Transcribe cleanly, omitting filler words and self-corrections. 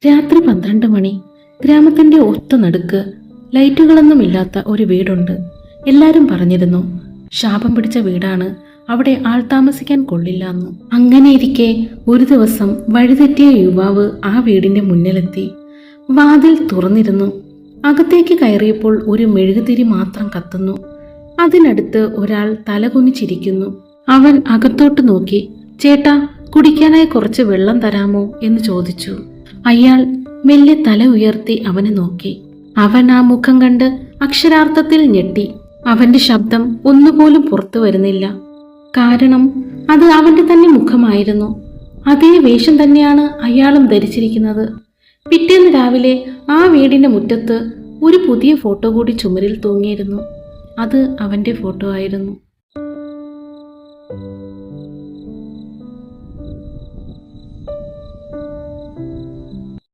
രാത്രി 12 മണി. ഗ്രാമത്തിന്റെ ഒത്ത നടുക്ക് ലൈറ്റുകളൊന്നുമില്ലാത്ത ഒരു വീടുണ്ട്. എല്ലാരും പറഞ്ഞിരുന്നു ശാപം പിടിച്ച വീടാണ്, അവിടെ ആൾ താമസിക്കാൻ കൊള്ളില്ലെന്ന്. അങ്ങനെയിരിക്കെ ഒരു ദിവസം വഴിതെറ്റിയ യുവാവ് ആ വീടിന്റെ മുന്നിലെത്തി. വാതിൽ തുറന്നിരുന്നു. അകത്തേക്ക് കയറിയപ്പോൾ ഒരു മെഴുകുതിരി മാത്രം കത്തുന്നു. അതിനടുത്ത് ഒരാൾ തലകുനിച്ചിരിക്കുന്നു. അവൻ അകത്തോട്ട് നോക്കി. ചേട്ടാ, കുടിക്കാനായി കുറച്ച് വെള്ളം തരാമോ എന്ന് ചോദിച്ചു. അയാൾ മെല്ലെ തല ഉയർത്തി അവനെ നോക്കി. അവൻ ആ മുഖം കണ്ട് അക്ഷരാർത്ഥത്തിൽ ഞെട്ടി. അവന്റെ ശബ്ദം ഒന്നുപോലും പുറത്തു വരുന്നില്ല. കാരണം അത് അവന്റെ തന്നെ മുഖമായിരുന്നു. അതേ വേഷം തന്നെയാണ് അയാളും ധരിച്ചിരിക്കുന്നത്. പിറ്റേന്ന് രാവിലെ ആ വീടിന്റെ മുറ്റത്ത് ഒരു പുതിയ ഫോട്ടോ കൂടി ചുമരിൽ തൂങ്ങിയിരുന്നു. അത് അവന്റെ ഫോട്ടോ ആയിരുന്നു.